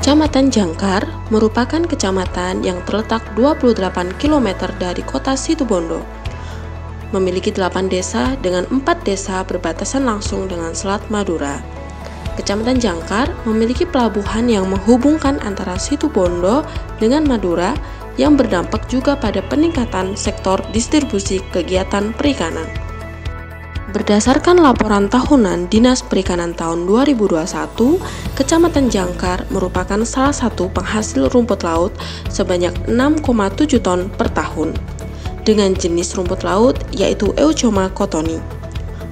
Kecamatan Jangkar merupakan kecamatan yang terletak 28 km dari kota Situbondo. Memiliki 8 desa dengan 4 desa berbatasan langsung dengan Selat Madura. Kecamatan Jangkar memiliki pelabuhan yang menghubungkan antara Situbondo dengan Madura yang berdampak juga pada peningkatan sektor distribusi kegiatan perikanan. Berdasarkan laporan tahunan Dinas Perikanan tahun 2021, Kecamatan Jangkar merupakan salah satu penghasil rumput laut sebanyak 6,7 ton per tahun, dengan jenis rumput laut yaitu Euchoma cottoni.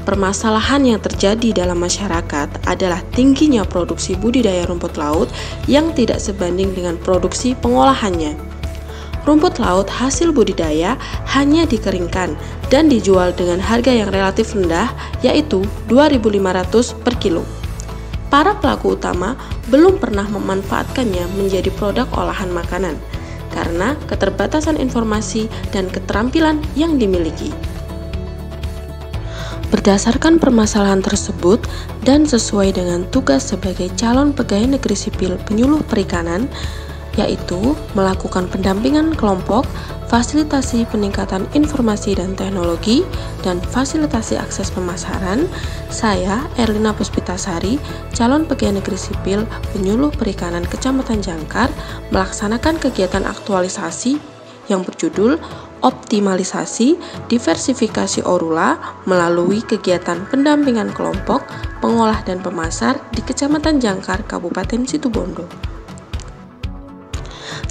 Permasalahan yang terjadi dalam masyarakat adalah tingginya produksi budidaya rumput laut yang tidak sebanding dengan produksi pengolahannya. Rumput laut hasil budidaya hanya dikeringkan dan dijual dengan harga yang relatif rendah, yaitu Rp2.500 per kilo. Para pelaku utama belum pernah memanfaatkannya menjadi produk olahan makanan karena keterbatasan informasi dan keterampilan yang dimiliki. Berdasarkan permasalahan tersebut dan sesuai dengan tugas sebagai calon pegawai negeri sipil penyuluh perikanan, yaitu melakukan pendampingan kelompok, fasilitasi peningkatan informasi dan teknologi, dan fasilitasi akses pemasaran, saya, Erlina Puspitasari, calon pegawai negeri sipil penyuluh perikanan Kecamatan Jangkar, melaksanakan kegiatan aktualisasi yang berjudul Optimalisasi Diversifikasi Orula melalui kegiatan pendampingan kelompok, pengolah dan pemasar di Kecamatan Jangkar, Kabupaten Situbondo.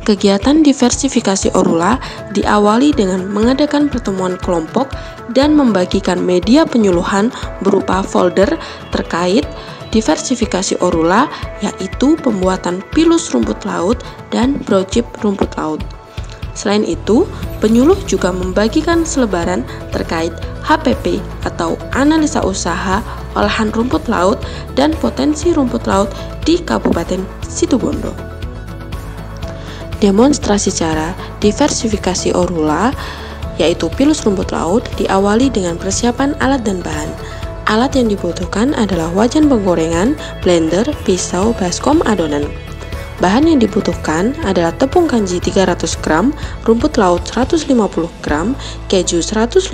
Kegiatan diversifikasi orula diawali dengan mengadakan pertemuan kelompok dan membagikan media penyuluhan berupa folder terkait diversifikasi orula, yaitu pembuatan pilus rumput laut dan brosjur rumput laut. Selain itu, penyuluh juga membagikan selebaran terkait HPP atau analisa usaha olahan rumput laut dan potensi rumput laut di Kabupaten Situbondo. Demonstrasi cara diversifikasi orula, yaitu pilus rumput laut, diawali dengan persiapan alat dan bahan. Alat yang dibutuhkan adalah wajan penggorengan, blender, pisau, baskom, adonan. Bahan yang dibutuhkan adalah tepung kanji 300 gram, rumput laut 150 gram, keju 150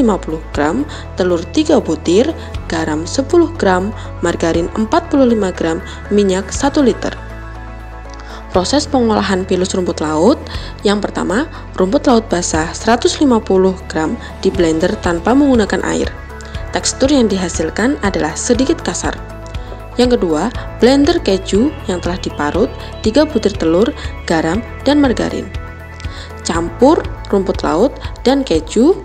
gram, telur 3 butir, garam 10 gram, margarin 45 gram, minyak 1 liter. Proses pengolahan pilus rumput laut. Yang pertama, rumput laut basah 150 gram di blender tanpa menggunakan air. Tekstur yang dihasilkan adalah sedikit kasar. Yang kedua, blender keju yang telah diparut, 3 butir telur, garam, dan margarin. Campur rumput laut dan keju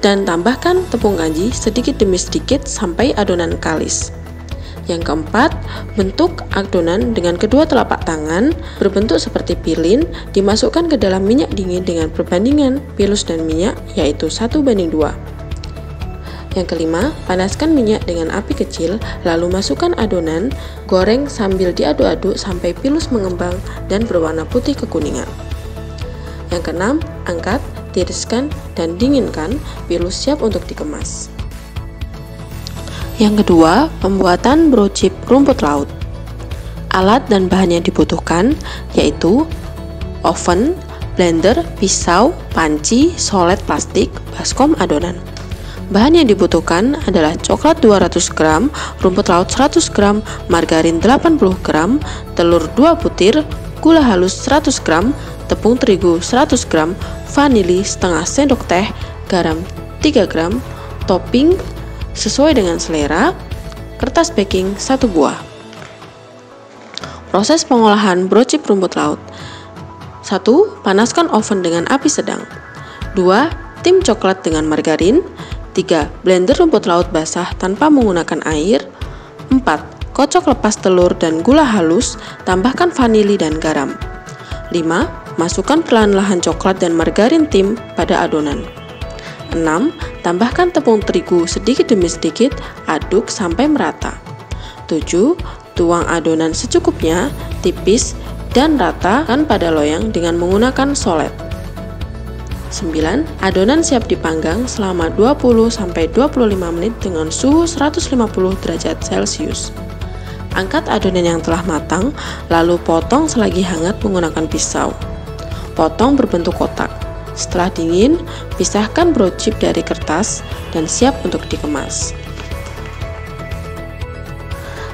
dan tambahkan tepung kanji sedikit demi sedikit sampai adonan kalis. Yang keempat, bentuk adonan dengan kedua telapak tangan berbentuk seperti pilin, dimasukkan ke dalam minyak dingin dengan perbandingan pilus dan minyak, yaitu 1:2. Yang kelima, panaskan minyak dengan api kecil, lalu masukkan adonan, goreng sambil diaduk-aduk sampai pilus mengembang dan berwarna putih kekuningan. Yang keenam, angkat, tiriskan, dan dinginkan, pilus siap untuk dikemas. Yang kedua, pembuatan brosjur rumput laut. Alat dan bahan yang dibutuhkan yaitu oven, blender, pisau, panci, solet plastik, baskom, adonan. Bahan yang dibutuhkan adalah coklat 200 gram, rumput laut 100 gram, margarin 80 gram, telur 2 butir, gula halus 100 gram, tepung terigu 100 gram, vanili setengah sendok teh, garam 3 gram, topping sesuai dengan selera, kertas baking 1 buah. Proses pengolahan brosjur rumput laut. 1. Panaskan oven dengan api sedang. 2. Tim coklat dengan margarin. 3. Blender rumput laut basah tanpa menggunakan air. 4. Kocok lepas telur dan gula halus, tambahkan vanili dan garam. 5. Masukkan perlahan-lahan coklat dan margarin tim pada adonan. 6. Tambahkan tepung terigu sedikit demi sedikit, aduk sampai merata. 7. Tuang adonan secukupnya, tipis, dan ratakan pada loyang dengan menggunakan solet. 9. Adonan siap dipanggang selama 20-25 menit dengan suhu 150 derajat Celcius. Angkat adonan yang telah matang, lalu potong selagi hangat menggunakan pisau. Potong berbentuk kotak. Setelah dingin, pisahkan broad chip dari kertas dan siap untuk dikemas.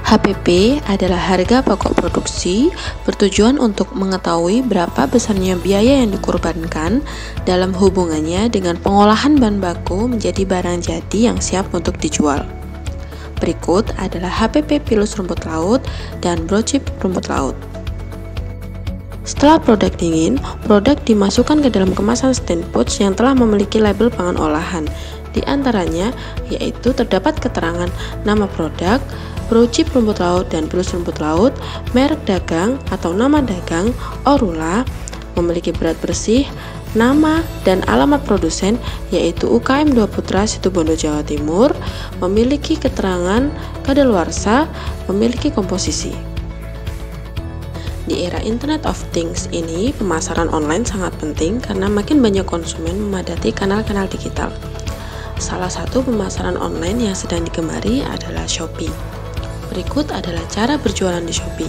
HPP adalah harga pokok produksi, bertujuan untuk mengetahui berapa besarnya biaya yang dikorbankan dalam hubungannya dengan pengolahan bahan baku menjadi barang jadi yang siap untuk dijual. Berikut adalah HPP pilus rumput laut dan broad chip rumput laut. Setelah produk dingin, produk dimasukkan ke dalam kemasan stand pouch yang telah memiliki label pangan olahan. Di antaranya yaitu terdapat keterangan nama produk, broad chip rumput laut dan pilus rumput laut, merek dagang atau nama dagang, Orula, memiliki berat bersih, nama dan alamat produsen yaitu UKM 2 Putra Situbondo Jawa Timur, memiliki keterangan kadaluarsa, memiliki komposisi. Di era Internet of Things ini, pemasaran online sangat penting karena makin banyak konsumen memadati kanal-kanal digital. Salah satu pemasaran online yang sedang digemari adalah Shopee. Berikut adalah cara berjualan di Shopee.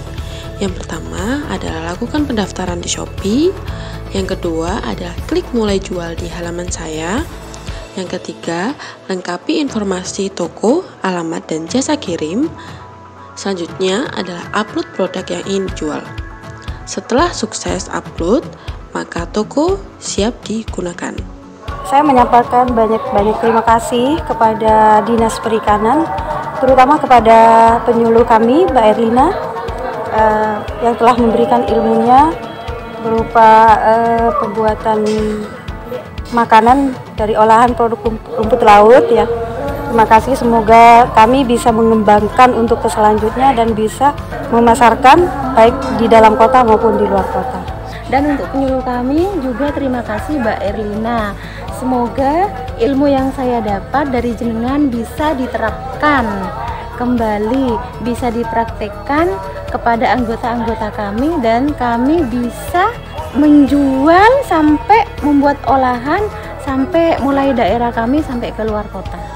Yang pertama adalah lakukan pendaftaran di Shopee. Yang kedua adalah klik mulai jual di halaman saya. Yang ketiga, lengkapi informasi toko, alamat, dan jasa kirim. Selanjutnya adalah upload produk yang ingin dijual. Setelah sukses upload, maka toko siap digunakan. Saya menyampaikan banyak terima kasih kepada Dinas Perikanan, terutama kepada penyuluh kami, Mbak Erlina, yang telah memberikan ilmunya berupa pembuatan makanan dari olahan produk rumput laut ya. Terima kasih, semoga kami bisa mengembangkan untuk ke selanjutnya dan bisa memasarkan baik di dalam kota maupun di luar kota. Dan untuk penyuluh kami juga terima kasih Mbak Erlina. Semoga ilmu yang saya dapat dari jenengan bisa diterapkan kembali, bisa dipraktekkan kepada anggota-anggota kami dan kami bisa menjual sampai membuat olahan sampai mulai daerah kami sampai ke luar kota.